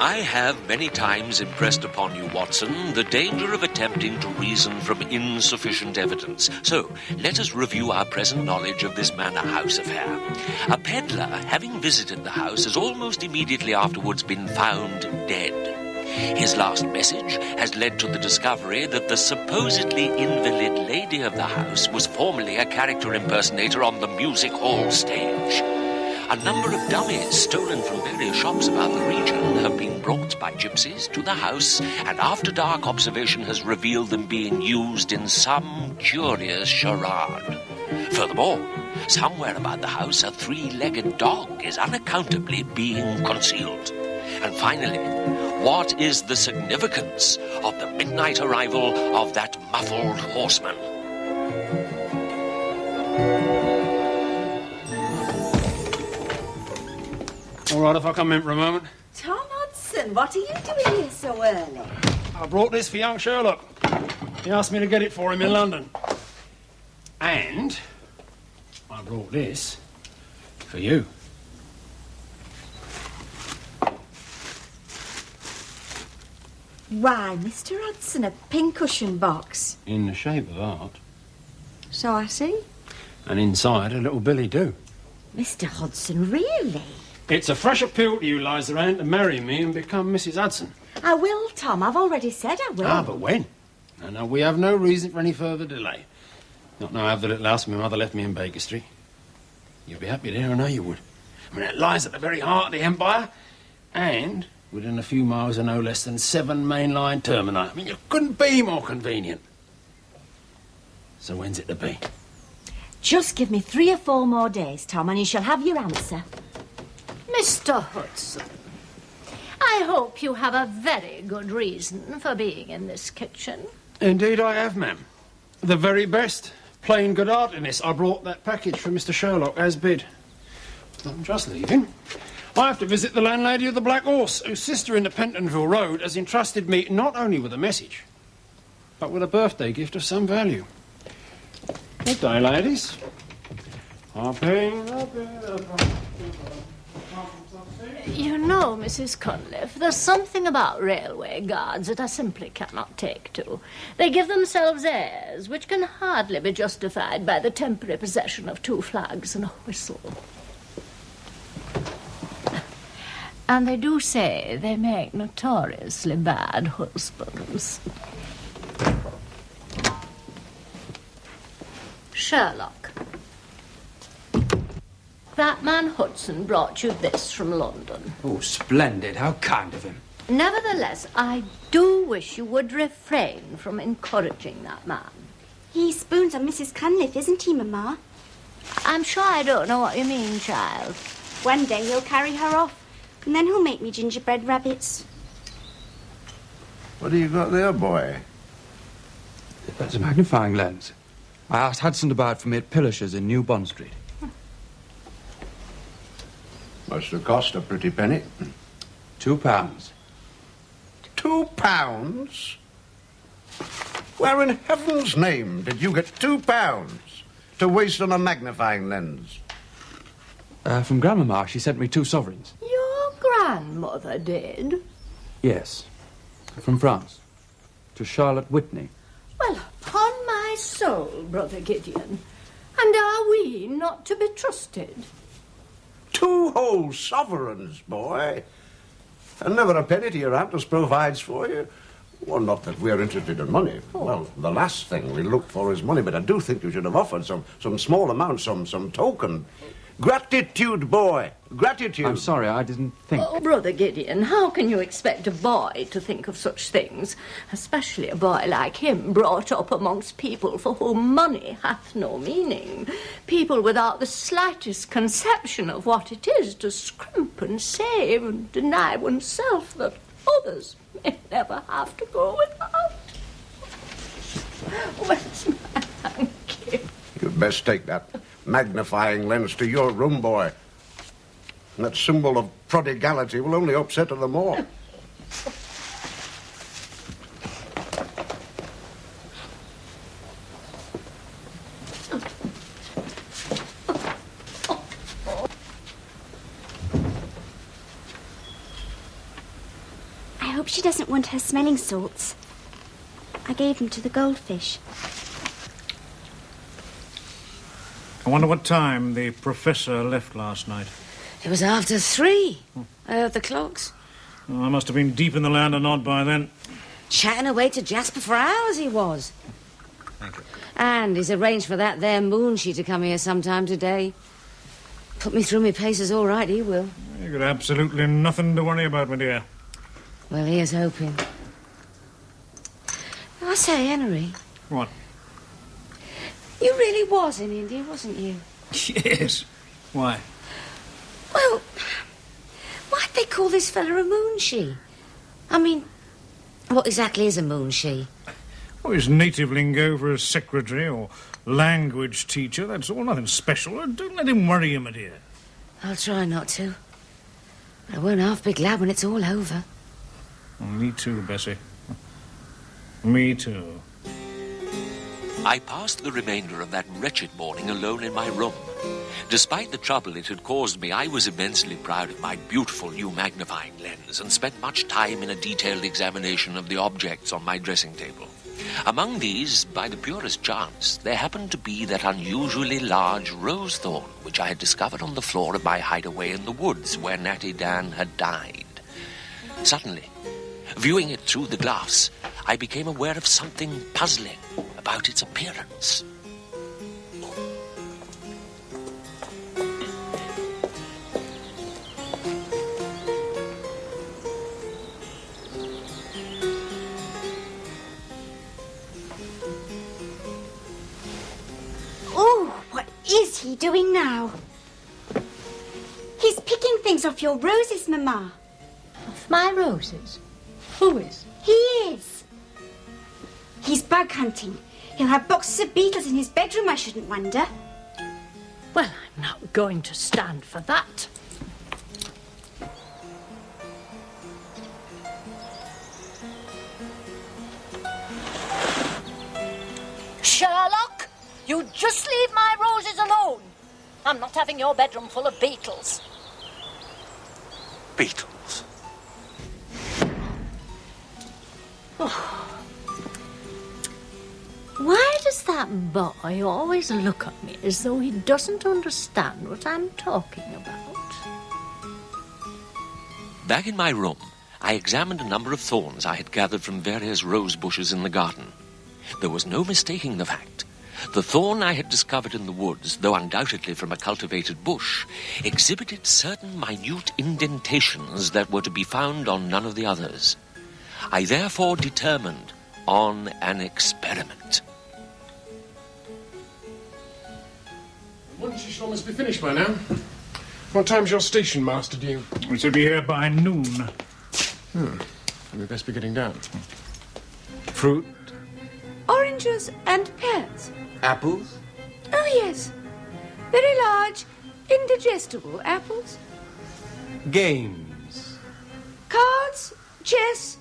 I have many times impressed upon you, Watson, the danger of attempting to reason from insufficient evidence. So, let us review our present knowledge of this Manor House affair. A peddler, having visited the house, has almost immediately afterwards been found dead. His last message has led to the discovery that the supposedly invalid lady of the house was formerly a character impersonator on the music hall stage. A number of dummies stolen from various shops about the region have been brought by gypsies to the house, and after-dark observation has revealed them being used in some curious charade. Furthermore, somewhere about the house a three-legged dog is unaccountably being concealed. And finally, what is the significance of the midnight arrival of that muffled horseman? All right, if I come in for a moment. Tom Hudson, what are you doing here so early? I brought this for young Sherlock. He asked me to get it for him in London. And I brought this for you. Why, Mr. Hudson, a pincushion box. In the shape of art. So I see. And inside a little billy-do. Mr. Hudson, really? It's a fresh appeal to you, Liza Ann, to marry me and become Mrs. Hudson. I will, Tom. I've already said I will. Ah, but when? No, we have no reason for any further delay. Not now I have the little house my mother left me in Baker Street. You'll be happy there, I know you would. I mean, it lies at the very heart of the Empire, and within a few miles of no less than 7 mainline termini. I mean, you couldn't be more convenient. So when's it to be? Just give me 3 or 4 more days, Tom, and you shall have your answer. Mr. Hudson, I hope you have a very good reason for being in this kitchen. Indeed I have, ma'am. The very best. Plain good heartedness. I brought that package for Mr. Sherlock, as bid. I'm just leaving. I have to visit the landlady of the Black Horse, whose sister in the Pentonville Road has entrusted me not only with a message, but with a birthday gift of some value. Good day, ladies. You know, Mrs. Cunliffe, there's something about railway guards that I simply cannot take to. They give themselves airs which can hardly be justified by the temporary possession of 2 flags and a whistle. And they do say they make notoriously bad husbands. Sherlock, that man Hudson brought you this from London. Oh, splendid. How kind of him. Nevertheless, I do wish you would refrain from encouraging that man. He spoons on Mrs. Cunliffe, isn't he, Mamma? I'm sure I don't know what you mean, child. One day he'll carry her off, and then he'll make me gingerbread rabbits. What do you got there, boy? That's a magnifying lens. I asked Hudson to buy it for me at Pillisher's in New Bond Street. Must have cost a pretty penny. £2. £2? Where in heaven's name did you get £2 to waste on a magnifying lens? From Grandmama. She sent me 2 sovereigns. Your grandmother did? Yes. From France. To Charlotte Whitney. Well, upon my soul, Brother Gideon. And are we not to be trusted? 2 whole sovereigns, boy. And never a penny to your aunt as provides for you. Well, not that we're interested in money. Oh. Well, the last thing we look for is money, but I do think you should have offered some small amount, some token. Gratitude, boy. Gratitude. I'm sorry, I didn't think. Oh, Brother Gideon, how can you expect a boy to think of such things? Especially a boy like him, brought up amongst people for whom money hath no meaning. People without the slightest conception of what it is to scrimp and save and deny oneself that others may never have to go without. Where's my hanky? You'd best take that magnifying lens to your room, boy. And that symbol of prodigality will only upset her the more. hope she doesn't want her smelling salts. I gave them to the goldfish. I wonder what time the professor left last night. It was after 3. I heard the clocks. Oh, I must have been deep in the land or not by then. Chatting away to Jasper for hours he was. Thank you. And he's arranged for that there Moonshee to come here sometime today. Put me through my paces all right, he will. You've got absolutely nothing to worry about, my dear. Well, here's hoping. I say, Henry. What? You really was in India, wasn't you? Yes. Why? Well, why'd they call this fella a Moonshee? I mean, what exactly is a Moonshee? Oh, it's native lingo for a secretary or language teacher. That's all, nothing special. Don't let him worry you, my dear. I'll try not to. But I won't half be glad when it's all over. Oh, me too, Bessie. Me too. I passed the remainder of that wretched morning alone in my room. Despite the trouble it had caused me, I was immensely proud of my beautiful new magnifying lens and spent much time in a detailed examination of the objects on my dressing table. Among these, by the purest chance, there happened to be that unusually large rose thorn which I had discovered on the floor of my hideaway in the woods where Natty Dan had died. Suddenly, viewing it through the glass, I became aware of something puzzling about its appearance. Oh, what is he doing now? He's picking things off your roses, Mama. Off my roses? Who is? He is. He's bug hunting. He'll have boxes of beetles in his bedroom, I shouldn't wonder. Well, I'm not going to stand for that. Sherlock, you just leave my roses alone. I'm not having your bedroom full of beetles. Beetles. Why does that boy always look at me as though he doesn't understand what I'm talking about? Back in my room, I examined a number of thorns I had gathered from various rose bushes in the garden. There was no mistaking the fact. The thorn I had discovered in the woods, though undoubtedly from a cultivated bush, exhibited certain minute indentations that were to be found on none of the others. I therefore determined on an experiment. Wouldn't you should almost be finished by now? What time's your station master due? We should be here by noon. We best be getting down. Fruit, Oranges and pears. apples, Oh, yes. Very large, indigestible apples. games. Cards, chess,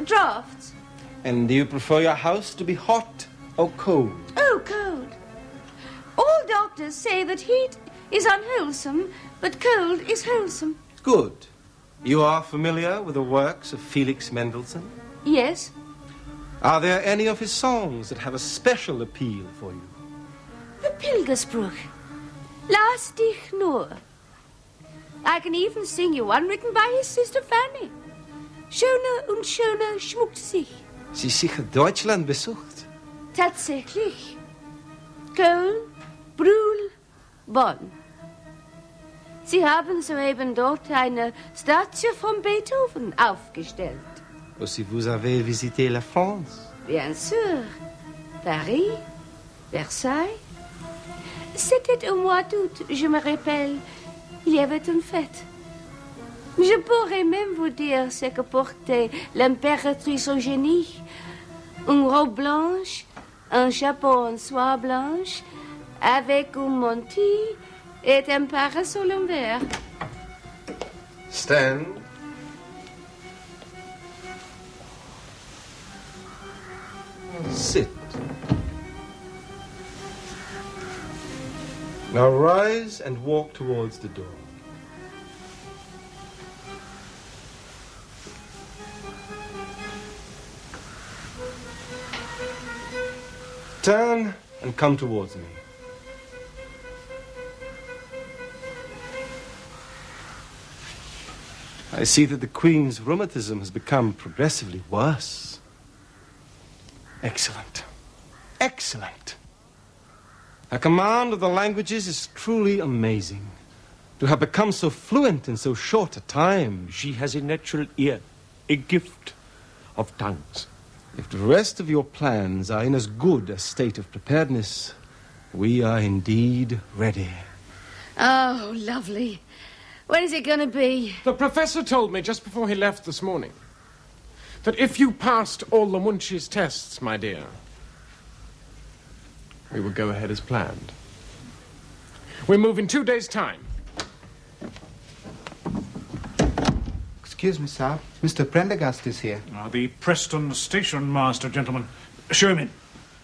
drafts. And do you prefer your house to be hot or cold? Oh, cold. All doctors say that heat is unwholesome, but cold is wholesome. Good. You are familiar with the works of Felix Mendelssohn? Yes. Are there any of his songs that have a special appeal for you? The Pilgersbruch. Lass dich nur. I can even sing you one written by his sister Fanny. Schöner und schöner schmuckt sich. Sie sicher Deutschland besucht. Tatsächlich. Köln, Brühl, Bonn. Sie haben soeben dort eine Statue von Beethoven aufgestellt. Aussi vous avez visité la France? Bien sûr. Paris, Versailles. C'était au mois d'août, je me rappelle. Il y avait une fête. Je pourrais même vous dire ce que portait l'impératrice Eugénie. Une robe blanche, un chapeau en soie blanche, avec un manteau et un parasol en verre. Stand. Sit. Now rise and walk towards the door. Turn and come towards me. I see that the Queen's rheumatism has become progressively worse. Excellent. Excellent. Her command of the languages is truly amazing. To have become so fluent in so short a time. She has a natural ear, a gift of tongues. If the rest of your plans are in as good a state of preparedness, we are indeed ready. Oh, lovely. When is it going to be? The professor told me just before he left this morning that if you passed all the Munch's tests, my dear, we would go ahead as planned. We move in 2 days' time. Excuse me, sir. Mr. Prendergast is here. The Preston station master, gentlemen. Show him in.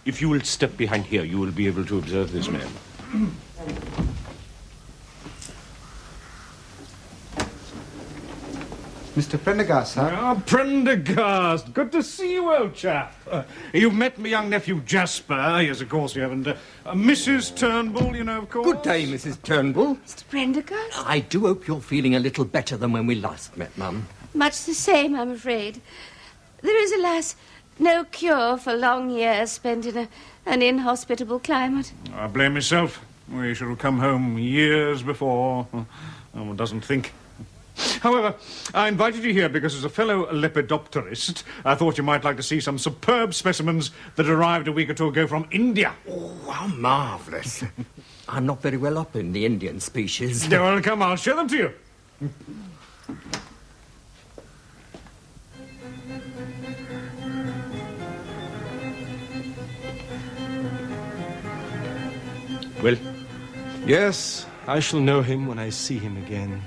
If you will step behind here, you will be able to observe this man. Mr. Prendergast, sir. Ah, Prendergast. Good to see you, old chap. You've met my young nephew, Jasper. Yes, of course you haven't. Mrs. Turnbull, you know, of course. Good day, Mrs. Turnbull. Mr. Prendergast? I do hope you're feeling a little better than when we last met, Mum. Much the same, I'm afraid. There is, alas, no cure for long years spent in an inhospitable climate. I blame myself. We should have come home years before. One doesn't think. However, I invited you here because as a fellow lepidopterist, I thought you might like to see some superb specimens that arrived a week or two ago from India. Oh, how marvellous. I'm not very well up in the Indian species. Yeah, well, come, I'll show them to you. Well? Yes, I shall know him when I see him again.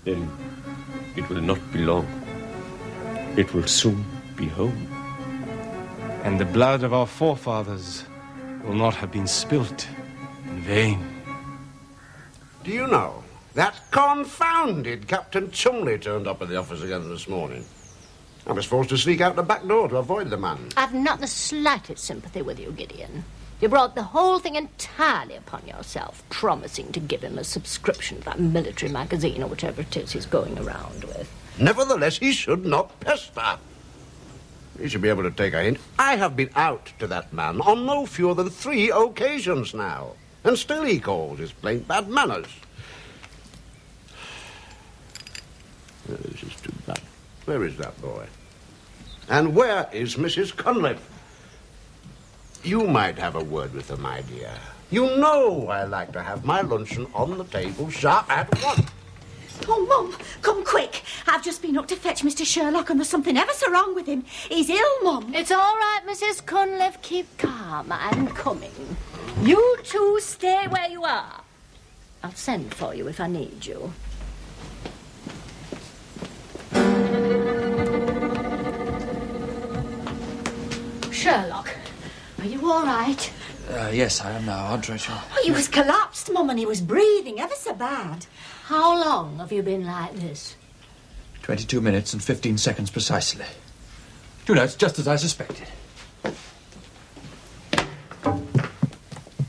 Then it will not be long. It will soon be home. And the blood of our forefathers will not have been spilt in vain. Do you know, that confounded Captain Chumley turned up at the office again this morning. I was forced to sneak out the back door to avoid the man. I've not the slightest sympathy with you, Gideon. You brought the whole thing entirely upon yourself, promising to give him a subscription to that military magazine or whatever it is he's going around with. Nevertheless, he should not pester. He should be able to take a hint. I have been out to that man on no fewer than 3 occasions now, and still he calls his plain bad manners. This is too bad. Where is that boy? And where is Mrs. Cunliffe? You might have a word with her, my dear. You know I like to have my luncheon on the table sharp at 1. Oh, Mum, come quick. I've just been up to fetch Mr. Sherlock and there's something ever so wrong with him. He's ill, Mum. It's all right, Mrs. Cunliffe. Keep calm. I'm coming. You two stay where you are. I'll send for you if I need you. Sherlock, are you all right? Yes, I am now, Aunt Rachel. Oh, he was collapsed, Mum, and he was breathing ever so bad. How long have you been like this? 22 minutes and 15 seconds precisely. You know, it's just as I suspected.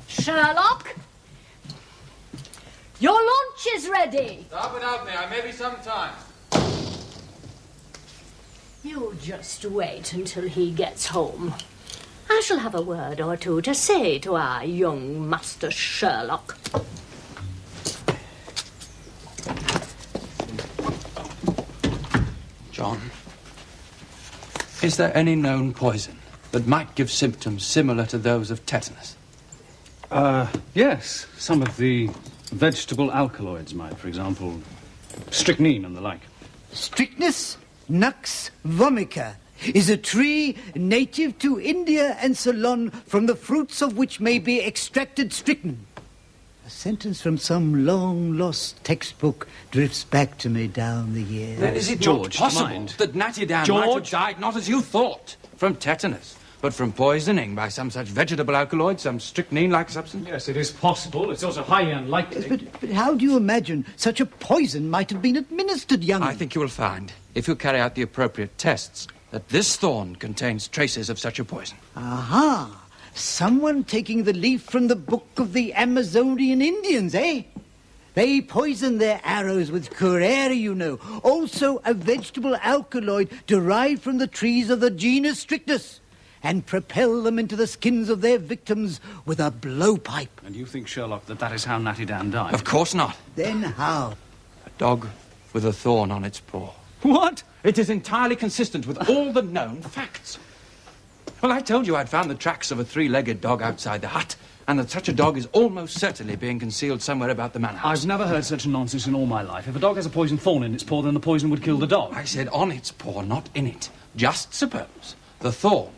Sherlock? Your lunch is ready. Stop without me. I may be some time. You just wait until he gets home. I shall have a word or two to say to our young Master Sherlock. John, is there any known poison that might give symptoms similar to those of tetanus? Yes. Some of the vegetable alkaloids might, for example, strychnine and the like. Strychnus nux vomica is a tree native to India and Ceylon, from the fruits of which may be extracted strychnine. A sentence from some long-lost textbook drifts back to me down the years. Then is it George, not possible mind. that Natty Dan might have died not as you thought, from tetanus, but from poisoning by some such vegetable alkaloid, some strychnine-like substance? Yes, it is possible. It's also highly unlikely. Yes, but how do you imagine such a poison might have been administered, young? I think you will find, if you carry out the appropriate tests, that this thorn contains traces of such a poison. Aha! Someone taking the leaf from the book of the Amazonian Indians, eh? They poison their arrows with curare, you know. Also a vegetable alkaloid derived from the trees of the genus Strictus, and propel them into the skins of their victims with a blowpipe. And you think, Sherlock, that is how Natty Dan died? Of course not. Then how? A dog with a thorn on its paw. What? It is entirely consistent with all the known facts. Well, I told you I'd found the tracks of a three-legged dog outside the hut, and that such a dog is almost certainly being concealed somewhere about the manor house. I've never heard such nonsense in all my life. If a dog has a poisoned thorn in its paw, then the poison would kill the dog. I said on its paw, not in it. Just suppose the thorn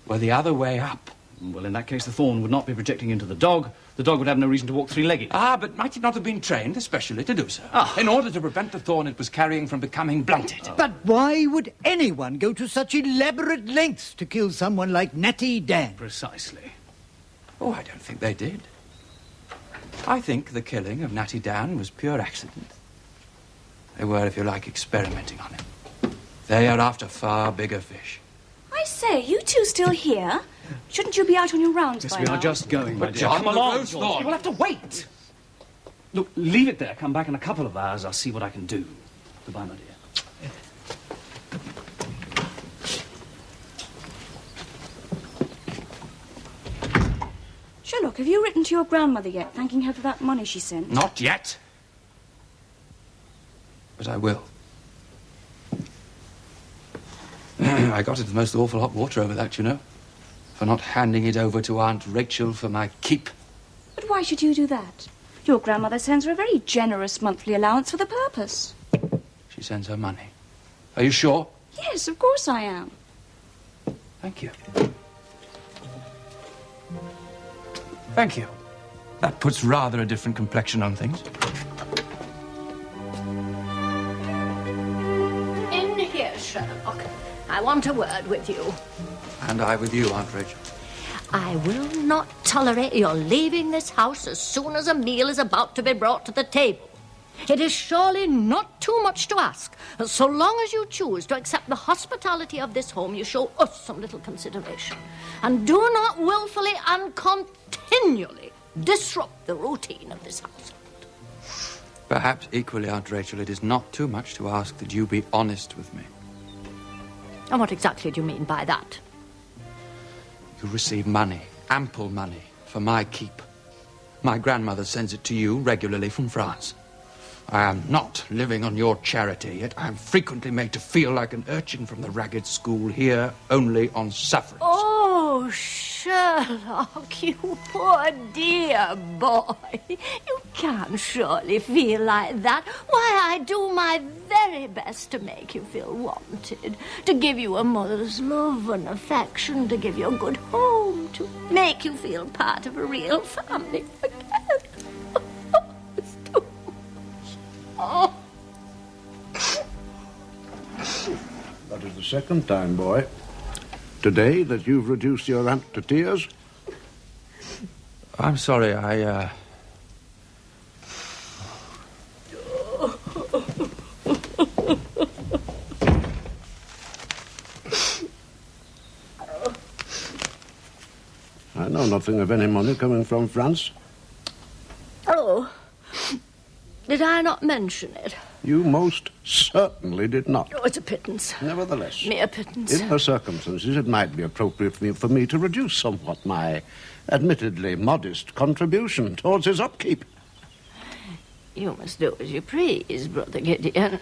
were the other way up. Well, in that case, the thorn would not be projecting into the dog. The dog would have no reason to walk three-legged. Ah, but might it not have been trained especially to do so? In order to prevent the thorn it was carrying from becoming blunted. But why would anyone go to such elaborate lengths to kill someone like Natty Dan? Precisely. Oh, I don't think they did. I think the killing of Natty Dan was pure accident. They were, if you like, experimenting on him. They are after far bigger fish. I say, you two still here? Shouldn't you be out on your rounds Yes, by we now? are just going, my But dear. John, Come along, Rose George. Thorn. You'll have to wait. Look, leave it there. Come back in a couple of hours. I'll see what I can do. Goodbye, my dear. Sherlock, have you written to your grandmother yet, thanking her for that money she sent? Not yet. But I will. I got into the most awful hot water over that, you know. For not handing it over to Aunt Rachel for my keep. But why should you do that? Your grandmother sends her a very generous monthly allowance for the purpose. She sends her money. Are you sure? Yes, of course I am. Thank you. Thank you. That puts rather a different complexion on things. In here, Sherlock. I want a word with you. And I with you, Aunt Rachel. I will not tolerate your leaving this house as soon as a meal is about to be brought to the table. It is surely not too much to ask. So long as you choose to accept the hospitality of this home, you show us some little consideration. And do not willfully and continually disrupt the routine of this house. Perhaps equally, Aunt Rachel, it is not too much to ask that you be honest with me. And what exactly do you mean by that? You receive money, ample money, for my keep. My grandmother sends it to you regularly from France. I am not living on your charity, yet I am frequently made to feel like an urchin from the ragged school here only on sufferance. Oh, Sherlock, you poor dear boy. You can't surely feel like that. Why, I do my very best to make you feel wanted, to give you a mother's love and affection, to give you a good home, to make you feel part of a real family again. It's too much. Oh. That is the second time, boy, today that you've reduced your aunt to tears. I'm sorry, I know nothing of any money coming from France. Oh, did I not mention it? You most certainly did not. Oh, it's a pittance. Nevertheless, Mere pittance. in the circumstances, it might be appropriate for me to reduce somewhat my admittedly modest contribution towards his upkeep. You must do as you please, Brother Gideon.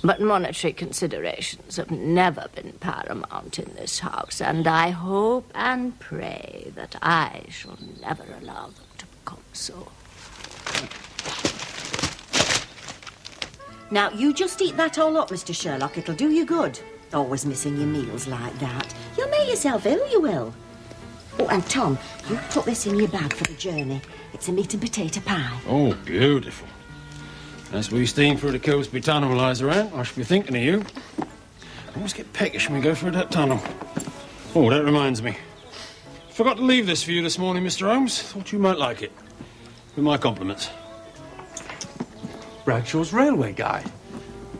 But monetary considerations have never been paramount in this house, and I hope and pray that I shall never allow them to become so. Now, you just eat that all up, Mr. Sherlock. It'll do you good. Always missing your meals like that. You'll make yourself ill, you will. Oh, and Tom, you put this in your bag for the journey. It's a meat and potato pie. Oh, beautiful. As we steam through the coast be tunnel lies around, I should be thinking of you. I always get peckish when we go through that tunnel. Oh, that reminds me. Forgot to leave this for you this morning, Mr. Holmes. Thought you might like it. With my compliments. Bradshaw's Railway Guide.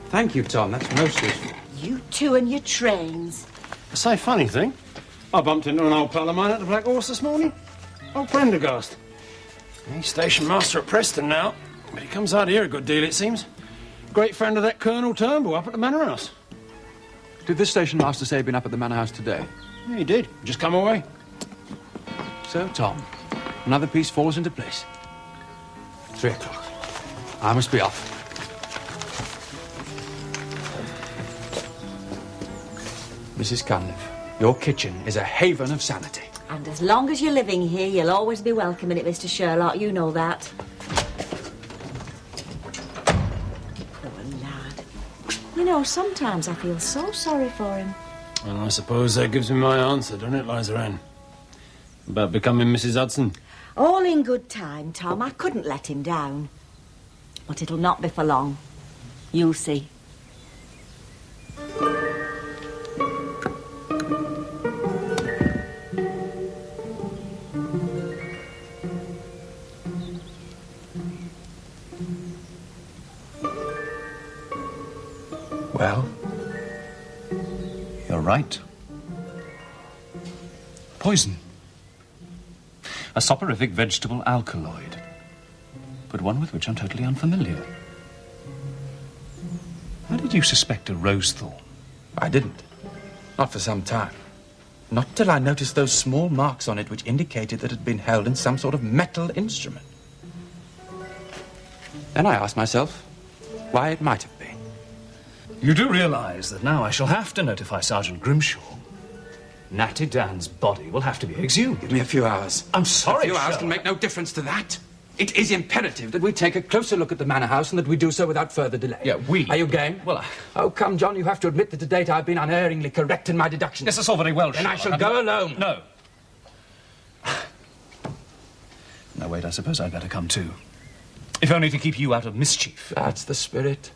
Thank you, Tom. That's most useful. You two and your trains. I say, funny thing, I bumped into an old pal of mine at the Black Horse this morning. Old Prendergast. He's station master at Preston now, but he comes out here a good deal, it seems. Great friend of that Colonel Turnbull up at the Manor House. Did this station master say he'd been up at the Manor House today? Yeah, he did. Just come away. So, Tom, another piece falls into place. 3 o'clock. I must be off. Mrs. Cunliffe, your kitchen is a haven of sanity. And as long as you're living here, you'll always be welcome in it, Mr. Sherlock. You know that. Poor lad. You know, sometimes I feel so sorry for him. Well, I suppose that gives me my answer, doesn't it, Liza Ann? About becoming Mrs. Hudson. All in good time, Tom. I couldn't let him down. But it'll not be for long. You'll see. Well, you're right. Poison. A soporific vegetable alkaloid, but one with which I'm totally unfamiliar. How did you suspect a rose thorn? I didn't. Not for some time. Not till I noticed those small marks on it which indicated that it had been held in some sort of metal instrument. Then I asked myself why it might have been. You do realize that now I shall have to notify Sergeant Grimshaw. Natty Dan's body will have to be exhumed. Give me a few hours. I'm sorry, A few hours Sherlock. can make no difference to that. It is imperative that we take a closer look at the Manor House and that we do so without further delay. Yeah, we... Are you game? Well, Oh, come, John, you have to admit that to date I've been unerringly correct in my deductions. Yes, that's all very well, Then I Sherlock. shall go alone. No. Now, wait, I suppose I'd better come too. If only to keep you out of mischief. That's the spirit.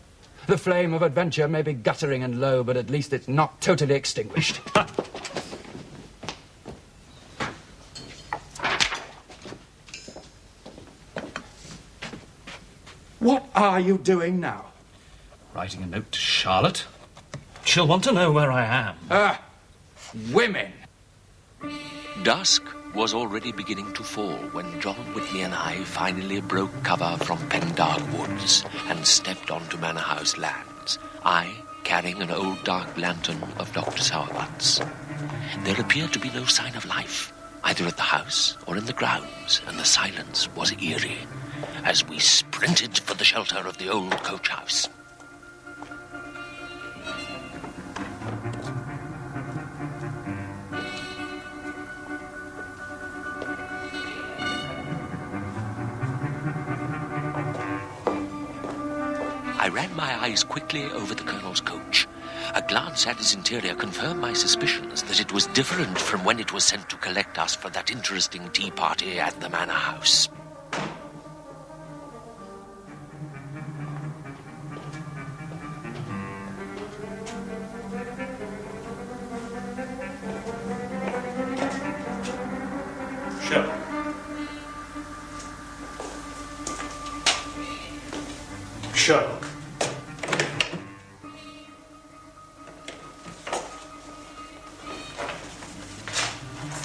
The flame of adventure may be guttering and low, but at least it's not totally extinguished. What are you doing now? Writing a note to Charlotte. She'll want to know where I am. Women. Dusk was already beginning to fall when John Whitney and I finally broke cover from Pendark Woods and stepped onto Manor House lands, I carrying an old dark lantern of Dr. Sowerbutt's. There appeared to be no sign of life, either at the house or in the grounds, and the silence was eerie as we sprinted for the shelter of the old coach house. I ran my eyes quickly over the Colonel's coach. A glance at its interior confirmed my suspicions that it was different from when it was sent to collect us for that interesting tea party at the Manor House. Sherlock. Sherlock.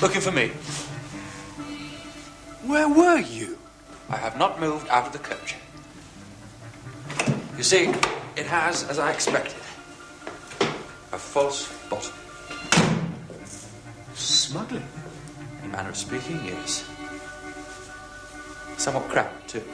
Looking for me. Where were you? I have not moved out of the coach. You see, it has, as I expected, a false bottom. Smuggling? In manner of speaking, yes. Somewhat cramped, too.